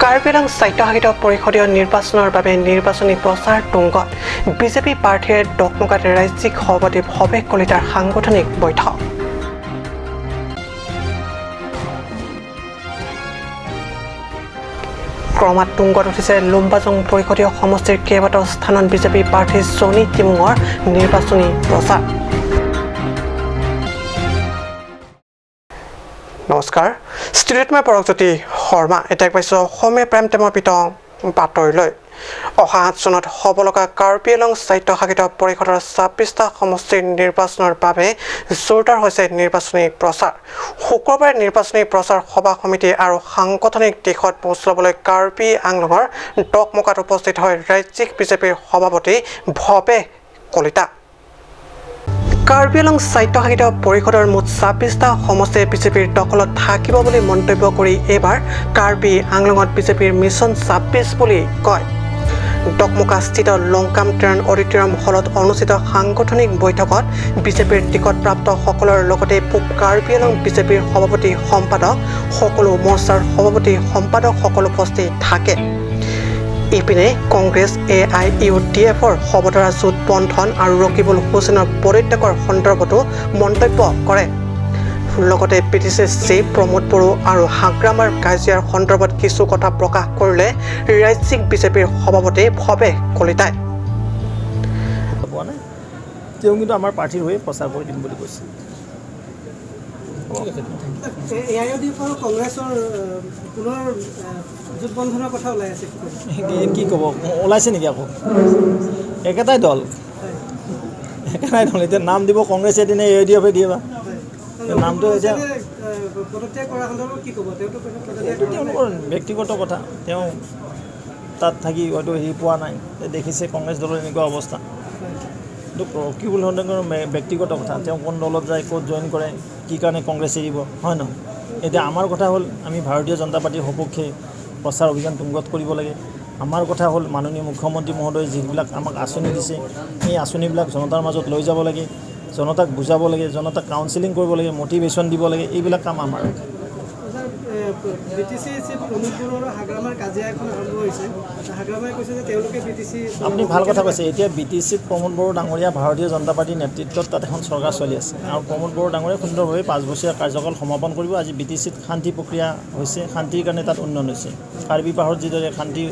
কাৰ্বি আংলং স্বায়ত্তশাসিত পৰিষদীয় নিৰ্বাচনৰ বাবে নিৰ্বাচনী প্ৰচাৰ তুংগত বিজেপি প্ৰাৰ্থীৰ ডকমকাত ৰাজ্যিক সভাপতি ভৱেশ কলিতাৰ সাংগঠনিক বৈঠক। ক্ৰমাৎ তুংগত উঠিছে লুম্বাজং পৰিষদীয় সমষ্টিৰ কেইবাটাও স্থানত বিজেপি প্ৰাৰ্থী ছনী টিমুঙৰ নিৰ্বাচনী প্ৰচাৰ। নমস্কাৰ, ষ্টুডিঅ'ত মই পৰকজ্যোতি শৰ্মা। এতিয়া পাইছোঁ অসমীয়া প্ৰাইম টাইমৰ পিতং বাতৰিলৈ। অহা 8 চনত হ'ব লগা কাৰ্বি আংলং স্বায়ত্তশাসিত পৰিষদৰ 26টা সমষ্টিৰ নিৰ্বাচনৰ বাবে জোৰদাৰ হৈছে নিৰ্বাচনী প্ৰচাৰ। শুক্ৰবাৰে নিৰ্বাচনী প্ৰচাৰ সভা সমিতি আৰু সাংগঠনিক দিশত পোচ ল'বলৈ কাৰ্বি আংলঙৰ ডকমকাত উপস্থিত হয় ৰাজ্যিক বিজেপিৰ সভাপতি ভৱেশ কলিতা। কাৰ্বি আংলং স্বায়ত্তশাসিত পৰিষদৰ মুঠ 26টা সমষ্টি বিজেপিৰ দখলত থাকিব বুলি মন্তব্য কৰি এইবাৰ কাৰ্বি আংলঙত বিজেপিৰ মিছন 26 বুলি কয়। ডকমকাস্থিত লংকাম ট্ৰেন অডিটৰিয়াম হলত অনুষ্ঠিত সাংগঠনিক বৈঠকত বিজেপিৰ টিকটপ্ৰাপ্তসকলৰ লগতে পূব কাৰ্বি আংলং বিজেপিৰ সভাপতি সম্পাদক সকলো মৰ্চাৰ সভাপতি সম্পাদকসকল উপস্থিত থাকে। ইপিনে কংগ্ৰেছ AIUDFৰ সবতৰা জোট বন্ধন আৰু ৰকিবুল হুছেইনৰ পদত্যাগৰ সন্দৰ্ভতো মন্তব্য কৰে। লগতে PTC চিফ প্ৰমোদ বড়ো আৰু হাগ্ৰামাৰ কাজিয়াৰ সন্দৰ্ভত কিছু কথা প্ৰকাশ কৰিলে ৰাজ্যিক বিজেপিৰ সভাপতি ভৱেশ কলিতাই। তেওঁ কিন্তু আমাৰ পাৰ্টিৰ হৈ প্ৰচাৰ কৰি দিম বুলি কৈছে। AIUDFৰ কংগ্ৰেছৰ পুনৰ জোটবন্ধনৰ কথা ওলাই আছে, কি ক'ব, ওলাইছে নেকি আকৌ? একেটাই দল, এতিয়া নাম দিব কংগ্ৰেছে দিনে AIUDFে দিয়ে বা নামটো এতিয়া তেওঁলোকৰ ব্যক্তিগত কথা। তেওঁ তাত থাকি হয়তো হেৰি পোৱা নাই, দেখিছে কংগ্ৰেছ দলৰ এনেকুৱা অৱস্থা। কিন্তু ৰকিবুল হুছেইনৰ ব্যক্তিগত কথা, তেওঁ কোন দলত যায়, ক'ত জইন কৰে, কি কাৰণে কংগ্ৰেছ এৰিব, হয় নহয়? এতিয়া আমাৰ কথা হ'ল আমি ভাৰতীয় জনতা পাৰ্টিৰ সপক্ষে প্ৰচাৰ অভিযান তুংগত কৰিব লাগে। আমাৰ কথা হ'ল মাননীয় মুখ্যমন্ত্ৰী মহোদয়ে যিবিলাক আমাক আঁচনি দিছে, সেই আঁচনিবিলাক জনতাৰ মাজত লৈ যাব লাগে, জনতাক বুজাব লাগে, জনতাক কাউন্সিলিং কৰিব লাগে, মটিভেশ্যন দিব লাগে, এইবিলাক কাম আমাৰ। আপুনি ভাল কথা কৈছে। এতিয়া BTCত প্ৰমোদ বড়ো ডাঙৰীয়া ভাৰতীয় জনতা পাৰ্টীৰ নেতৃত্বত তাত এখন চৰকাৰ চলি আছে আৰু প্ৰমোদ বড়ো ডাঙৰীয়া সুন্দৰভাৱে 5 বছৰীয়া কাৰ্যকাল সমাপন কৰিব। আজি BTCত শান্তি প্ৰক্ৰিয়া হৈছে, শান্তিৰ কাৰণে তাত উন্নয়ন হৈছে। কাৰ্বি পাহাৰত যিদৰে শান্তি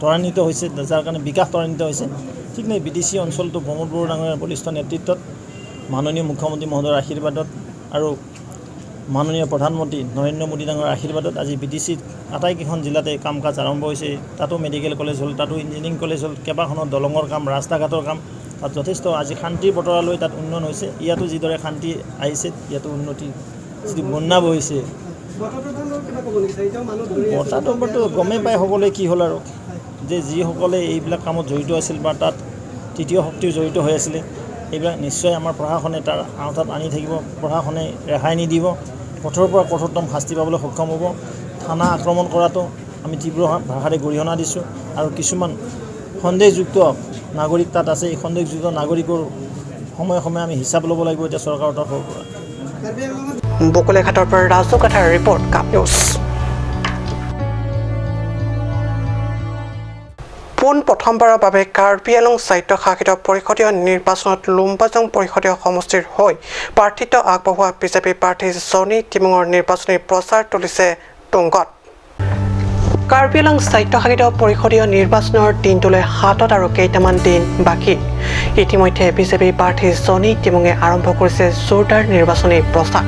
ত্বৰান্বিত হৈছে, যাৰ কাৰণে বিকাশ ত্বৰান্বিত হৈছে, ঠিক নাই BTC অঞ্চলটো প্ৰমোদ বড়ো ডাঙৰীয়াৰ বলিষ্ঠ নেতৃত্বত, মাননীয় মুখ্যমন্ত্ৰী মহোদয়ৰ আশীৰ্বাদত আৰু মাননীয় প্ৰধানমন্ত্ৰী নৰেন্দ্ৰ মোদী ডাঙৰ আশীৰ্বাদত আজি BTCত আটাইকেইখন জিলাতে কাম কাজ আৰম্ভ হৈছে। তাতো মেডিকেল কলেজ হ'ল, তাতো ইঞ্জিনিয়াৰিং কলেজ হ'ল, কেইবাখনো দলঙৰ কাম, ৰাস্তা ঘাটৰ কাম, তাত যথেষ্ট আজি শান্তিৰ বতৰালৈ তাত উন্নয়ন হৈছে। ইয়াতো যিদৰে শান্তি আহিছে, ইয়াতো উন্নতি, যিটো বন্যা বহিছে। বতাহটো গমেই পাই সকলোৱে কি হ'ল আৰু, যে যিসকলে এইবিলাক কামত জড়িত আছিল বা তাত তৃতীয় শক্তিৰ জড়িত হৈ আছিলে, এইবিলাক নিশ্চয় আমাৰ প্ৰশাসনে তাৰ আওতাত আনি থাকিব। প্ৰশাসনে ৰেহাই নিদিব, কঠোৰৰ পৰা কঠোৰতম শাস্তি পাবলৈ সক্ষম হ'ব। থানা আক্ৰমণ কৰাটো আমি তীব্ৰ ভাষাৰে গৰিহণা দিছোঁ আৰু কিছুমান সন্দেহযুক্ত নাগৰিক তাত আছে। এই সন্দেহযুক্ত নাগৰিকৰ সময়ে সময়ে আমি হিচাপ ল'ব লাগিব এতিয়া চৰকাৰৰ তৰফৰ পৰা। বকলিয়াঘাটৰ পৰা ৰাজু কাঠাৰ ৰিপৰ্ট, কাপ নিউজ। পোন প্ৰথমবাৰৰ বাবে কাৰ্বি আংলং স্বায়ত্তশাসিত পৰিষদীয় নিৰ্বাচনত লুম্বাজং পৰিষদীয় সমষ্টিৰ হৈ প্ৰাৰ্থিত্ব আগবঢ়োৱা বিজেপি প্ৰাৰ্থী ছনী টিমুঙৰ নিৰ্বাচনী প্ৰচাৰ তুলিছে তুংগত। কাৰ্বি আংলং স্বায়ত্তশাসিত পৰিষদীয় নিৰ্বাচনৰ দিনটোলৈ হাতত আৰু কেইটামান দিন বাকী। ইতিমধ্যে বিজেপি প্ৰাৰ্থী ছনী টিমুঙে আৰম্ভ কৰিছে জোৰদাৰ নিৰ্বাচনী প্ৰচাৰ।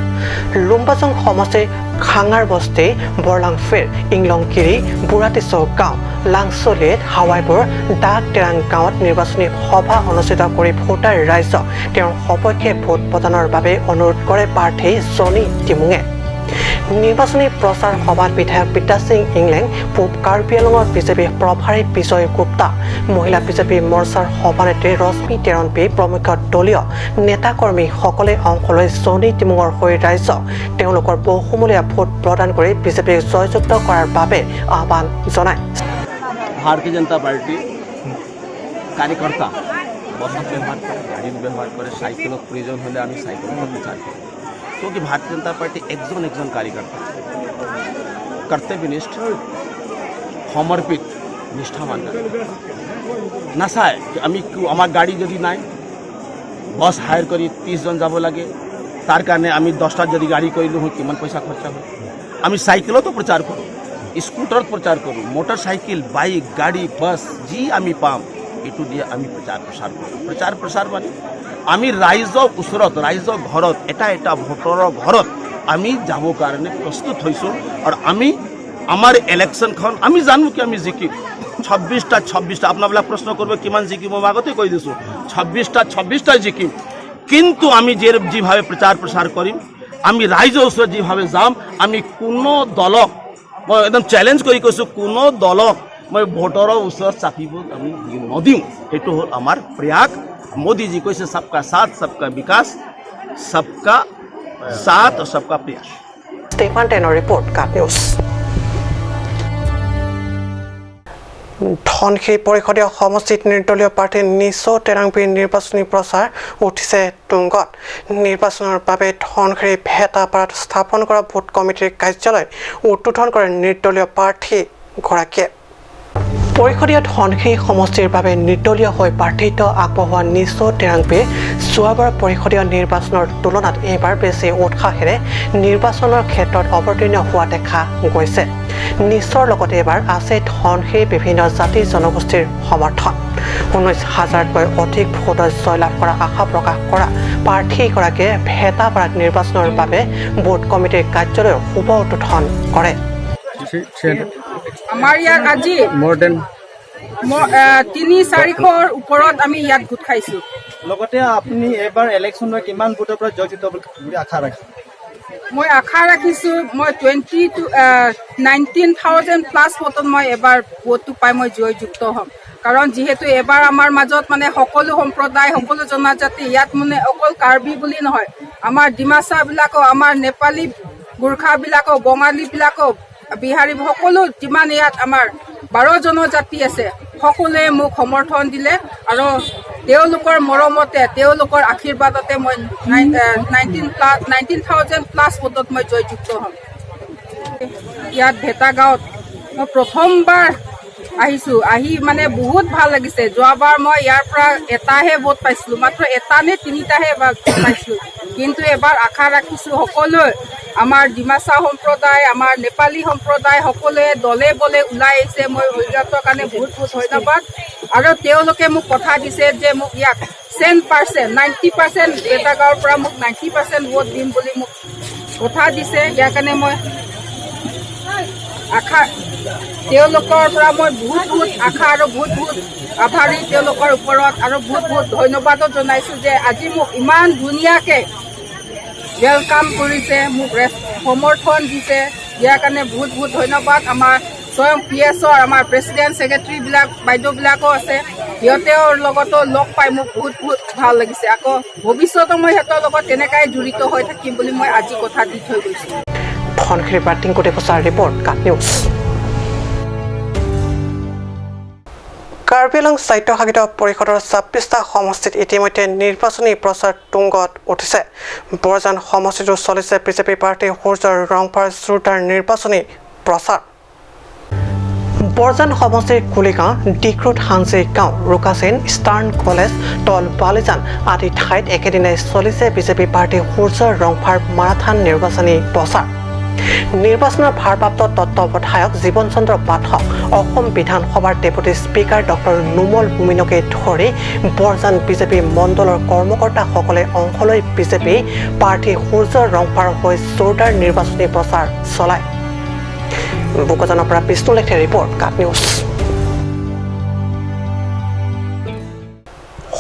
লুম্বাজং সমষ্টিৰ খাঙাৰ বস্তি, বৰলাংফেৰ, ইংলংকিৰি, বুঢ়াটিচৌ গাঁও, লাংচলিত, হাৱাইপুৰ, ডাক টেৰাং গাঁৱত নিৰ্বাচনী সভা অনুষ্ঠিত কৰি ভোটাৰ ৰাইজক তেওঁৰ সপক্ষে ভোট প্ৰদানৰ বাবে অনুৰোধ কৰে প্ৰাৰ্থী ছনী টিমুঙে। নিৰ্বাচনী প্ৰচাৰ সভাত বিধায়ক বিদ্যা সিং ইংলেং, পূব কাৰ্বি আংলঙৰ বিজেপি প্ৰভাৰী বিজয় গুপ্তা, মহিলা বিজেপি মৰ্চাৰ সভানেত্ৰী ৰশ্মি তেৰণপী প্ৰমুখ দলীয় নেতাকৰ্মীসকলে অংশ লৈ ছনী টিমুঙৰ হৈ ৰাইজক তেওঁলোকৰ বহুমূলীয়া ভোট প্ৰদান কৰি বিজেপিক জয়যুক্ত কৰাৰ বাবে আহ্বান জনায়। ভাৰতীয় জনতা পাৰ্টিৰ কাৰ্যকৰ্তা বছত ব্যৱহাৰ কৰে, গাড়ীত ব্যৱহাৰ কৰে, চাইকেলত প্ৰয়োজন হ'লে আমি চাইকেলত বিচাৰ কৰোঁ। क्योंकि भारतीय जनता पार्टी একজন कार्यकर्ता कर्तव्यनिष्ठ সমর্পিত নিষ্ঠাবান নাচায় আমি আমার গাড়ি যদি নাই বস হায়ার করি 30 জন যাব লাগে তার কারণে আমি 10টা যদি গাড়ি কৰিলোঁ হয় কিমান পইচা খৰচা হয় আমি সাইকেলতো প্ৰচাৰ কৰোঁ স্কুটাৰত প্ৰচাৰ কৰোঁ মোটরসাইকেল বাইক গাড়ি বাস যি আমি পাম এটু দিয়ে আমি প্রচার প্রসার মানে আমি ৰাইজৰ ওচৰত ৰাইজৰ ঘৰত এটা ভোটৰৰ ঘৰত আমি যাব কাৰণে প্ৰস্তুত হৈছোঁ আৰু আমি আমাৰ ইলেকশ্যনখন আমি জানো কি আমি জিকিম 26টা আপোনাবিলাক প্ৰশ্ন কৰিব কিমান জিকিম মই আগতে কৈ দিছোঁ 26টা জিকিম কিন্তু আমি যেভাবে প্ৰচাৰ প্ৰসাৰ কৰিম আমি ৰাইজৰ ওচৰত যেভাবে যাম আমি কোনো দলক মই একদম চ্যালেঞ্জ কৰি কৈছোঁ কোনো দলক মই ভোটৰৰ ওচৰত চাপিব আমি নদিওঁ সেইটো হ'ল আমাৰ প্ৰয়াস মোদীজি কৈছে सबका साथ सबका विकास सबका साथ और सबका प्रयास ষ্টেফান টেনৰ ৰিপৰ্ট কাট নিউজ ধনশিৰি পৰিষদীয় সমষ্টিত নিৰ্দলীয় প্ৰাৰ্থী নিছো টেৰাংপীৰ নিৰ্বাচনী প্ৰচাৰ উঠিছে তুংগত নিৰ্বাচনৰ বাবে ধনশিৰি ভেটাপাৰাত স্থাপন কৰা ভোট কমিটিৰ কাৰ্যালয় উদ্বোধন কৰে নিৰ্দলীয় প্ৰাৰ্থীগৰাকীয়ে পৰিষদীয় ধনশিৰি সমষ্টিৰ বাবে নিৰ্দলীয় হৈ প্ৰাৰ্থিত্ব আগবঢ়োৱা নিছো টেৰাংপীৰ যোৱাবাৰ পৰিষদীয় নিৰ্বাচনৰ তুলনাত এইবাৰ বেছি উৎসাহেৰে নিৰ্বাচনৰ ক্ষেত্ৰত অৱতীৰ্ণ হোৱা দেখা গৈছে নিছৰ লগতে এবাৰ আছে ধনশিৰি বিভিন্ন জাতি জনগোষ্ঠীৰ সমৰ্থন 19,000তকৈ অধিক ভোটত জয়লাভ কৰা আশা প্ৰকাশ কৰা প্ৰাৰ্থীগৰাকীয়ে ভেটাপাৰাত নিৰ্বাচনৰ বাবে ভোট কমিটিৰ কাৰ্যালয় শুভ উদ্বোধন কৰে আমাৰ ইয়াত আজি মোৰ দেন 3-400ৰ ওপৰত আমি ইয়াত গোট খাইছোঁ লগতে আপুনি এবাৰ ইলেকশ্যনৰ কিমান ভোটৰ পৰা জয়যুক্ত বুলি আশা ৰাখিছে মই আশা ৰাখিছোঁ মই 19,000 প্লাছ ভোটত মই এবাৰ ভোটটো পাই মই জয়যুক্ত হ'ম কাৰণ যিহেতু এবাৰ আমাৰ মাজত মানে সকলো সম্প্ৰদায় সকলো জনজাতি ইয়াত মানে অকল কাৰ্বি বুলি নহয় আমাৰ ডিমাচাবিলাকো আমাৰ নেপালী গোৰ্খাবিলাকো বঙালীবিলাকো বিহাৰী সকলো যিমান ইয়াত আমাৰ 12 জনজাতি আছে সকলোৱে মোক সমৰ্থন দিলে আৰু তেওঁলোকৰ মৰমতে তেওঁলোকৰ আশীৰ্বাদতে মই 19,000 প্লাছ ভোটত মই জয়যুক্ত হ'ম ইয়াত ভেটাগাঁৱত মই প্ৰথমবাৰ আহিছোঁ আহি মানে বহুত ভাল লাগিছে যোৱাবাৰ মই ইয়াৰ পৰা এটাহে ভোট পাইছিলোঁ মাত্ৰ এটা নে 3টাহে পাইছিলোঁ কিন্তু এবাৰ আশা ৰাখিছোঁ সকলোৱে আমাৰ ডিমাচা সম্প্ৰদায় আমাৰ নেপালী সম্প্ৰদায় সকলোৱে দলে বলে ওলাই আহিছে মই অভিজ্ঞতাৰ কাৰণে বহুত বহুত ধন্যবাদ আৰু তেওঁলোকে মোক কথা দিছে যে মোক ইয়াক 90% ভেটাগাঁৱৰ পৰা মোক 90% ভোট দিম বুলি মোক কথা দিছে ইয়াৰ কাৰণে মই আশা তেওঁলোকৰ পৰা মই বহুত আশা আৰু বহুত আভাৰী তেওঁলোকৰ ওপৰত আৰু বহুত ধন্যবাদো জনাইছোঁ যে আজি মোক ইমান ধুনীয়াকৈ ৱেলকাম কৰিছে মোক সমৰ্থন দিছে ইয়াৰ কাৰণে বহুত ধন্যবাদ আমাৰ স্বয়ং PSৰ আমাৰ প্ৰেচিডেণ্ট ছেক্ৰেটাৰীবিলাক বাইদেউবিলাকো আছে সিহঁতৰ লগতো লগ পাই মোক বহুত ভাল লাগিছে আকৌ ভৱিষ্যতে মই সিহঁতৰ লগত তেনেকাই জড়িত হৈ থাকিম বুলি মই আজি কথা দি থৈ গৈছোঁ ধনশিৰি পৰা টিংকুটি প্ৰচাৰ ৰিপৰ্ট কাট নিউজ কাৰ্বি আংলং স্বায়ত্তশাসিত পৰিষদৰ 26টা সমষ্টিত ইতিমধ্যে নিৰ্বাচনী প্ৰচাৰ তুংগত উঠিছে বৰজান সমষ্টিতো চলিছে বিজেপি প্ৰাৰ্থী সূৰ্যৰ ৰংপাৰ জোৰদাৰ নিৰ্বাচনী প্ৰচাৰ বৰজান সমষ্টিৰ কুলিগাঁও ডিক্ৰুট হাঞ্চি গাঁও ৰুকাচিন ষ্টাৰ্ণ কলেজ তল বালিজান আদি ঠাইত একেদিনাই চলিছে বিজেপি প্ৰাৰ্থী সূৰ্যৰ ৰংপাৰ মাৰাথান নিৰ্বাচনী প্ৰচাৰ নিৰ্বাচনৰ ভাৰপ্ৰাপ্ত তত্ত্বাৱধায়ক জীৱন চন্দ্ৰ পাঠক অসম বিধানসভাৰ ডেপুটি স্পীকাৰ ডক্টৰ নুমল ভূমিনকে ধৰি বৰজান বিজেপি মণ্ডলৰ কৰ্মকৰ্তাসকলে অংশ লৈ বিজেপি প্ৰাৰ্থী সূৰ্যৰ ৰংপাৰ হৈ জোৰদাৰ নিৰ্বাচনী প্ৰচাৰ চলায় বোকাজানৰ পৰা বিষ্ণু লেখীৰ ৰিপৰ্ট কাট নিউজ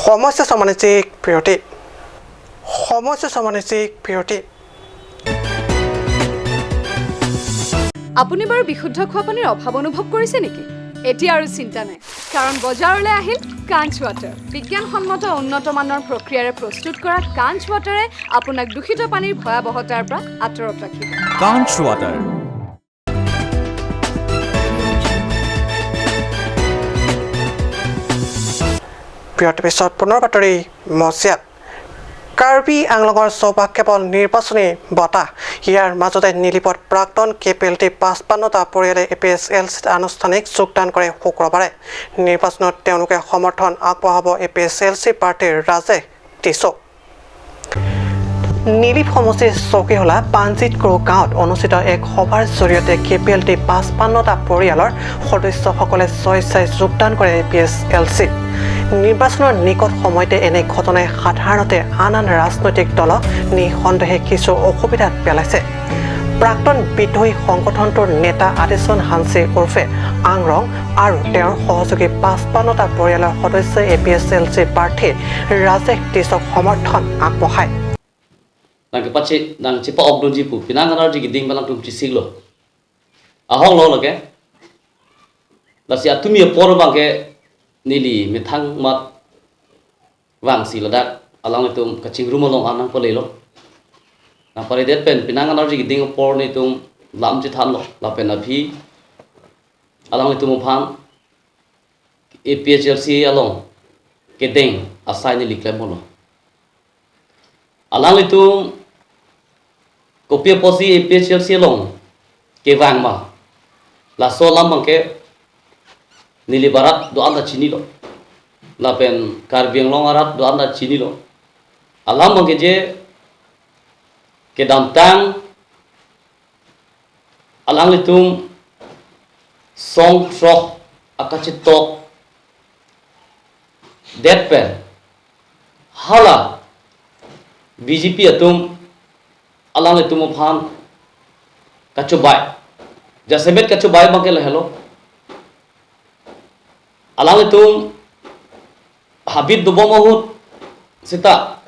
সমস্যা সমাজিক বিৰতি আপুনি বাৰু বিশুদ্ধ খোৱা পানীৰ অভাৱ অনুভৱ কৰিছে নেকি এতিয়া আৰু চিন্তা নাই কাৰণ বজাৰলৈ আহিল কাঞ্চ ৱাটাৰ বিজ্ঞানসন্মত উন্নত মানৰ প্ৰক্ৰিয়াৰে প্ৰস্তুত কৰা কাঞ্চ ৱাটাৰে আপোনাক দূষিত পানীৰ ভয়াৱহতাৰ পৰা আঁতৰত ৰাখিব কাঞ্চ ৱাটাৰ বিৰতিৰ পিছত পুনৰ বাতৰি মজিয়াত কাৰ্বি আংলঙৰ চৌপাশ কেৱল নিৰ্বাচনী বঁটা ইয়াৰ মাজতে নীলিপত প্ৰাক্তন KPLT 55টা পৰিয়ালে APSLCত আনুষ্ঠানিক যোগদান কৰে শুক্ৰবাৰে নিৰ্বাচনত তেওঁলোকে সমৰ্থন আগবঢ়াব APSLC প্ৰাৰ্থীৰ ৰাজেশ টিছক নীলিপ সমষ্টিৰ চৌকিহলা পাঞ্জিতক্ৰু গাঁৱত অনুষ্ঠিত এক সভাৰ জৰিয়তে KPLT 55টা পৰিয়ালৰ সদস্যসকলে স্বেচ্ছাই যোগদান কৰে APSLC নিৰ্বাচনৰ নিকট সময়তে এনে ঘটনাই সাধাৰণতে আন ৰাজনৈতিক দলক নিঃসন্দেহে কিছু অসুবিধাত পেলাইছে প্ৰাক্তন বিদ্ৰোহী সংগঠনটোৰ নেতা আদিছন হানছে উৰ্ফে আংৰং আৰু তেওঁৰ সহযোগী 55টা পৰিয়ালৰ সদস্যই APSLC প্ৰাৰ্থী ৰাজেশ টিছক সমৰ্থন আগবঢ়ায় nang kepace nang cepa obdon jipu pinang anar di giding balang tum cisig lo ahong lo ke la si atumi por bangke nili mithang mat wang si ladak alang tum kacing rumah long anang pole lo na pare det pen pinang anar di giding por ni tum lam ci than lo la pen abhi alang tum phang APSLC along kedeng asai ni liklem lo alang tum Kopia posi APSLC long ke wang ma la so lam bangke nili barat do anda chini lo la pen karbiang long arat do anda chini lo alam bangke je ke damtang alang litum song trok akachitok that pen hala BJP atum alang itu mufan kacubai jasebet kacubai bangke hello alang itu habit dubo mahut sita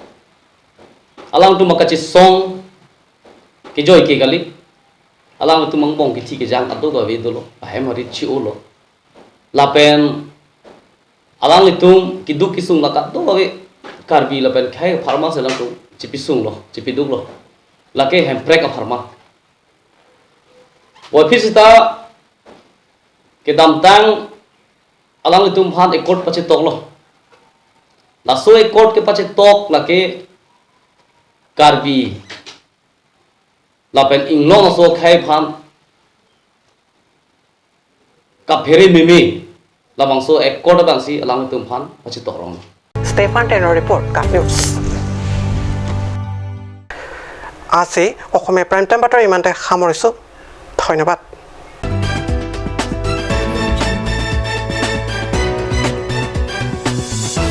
alang itu makaci song ke joy ke gali alang itu mangbong ke thike jang adu do ve dolo ahem hari chi ulo lapen alang itu kiduk kisung lakat do ve karbi lapen khai pharma selam tu cipisung lo cipiduk lo laki hemprek a pharma ofisita ke damtang alang litum phan ekot pache tok lo la so ekot ke pache tok laki karbi lapen inglong so khai phan ka phere mimi labang so ekot bang si alang litum phan pache tok rong Stefan Tenor report Cup News আজি অসমীয়া prime time বাতৰি ইমানতে সামৰিছোঁ ধন্যবাদ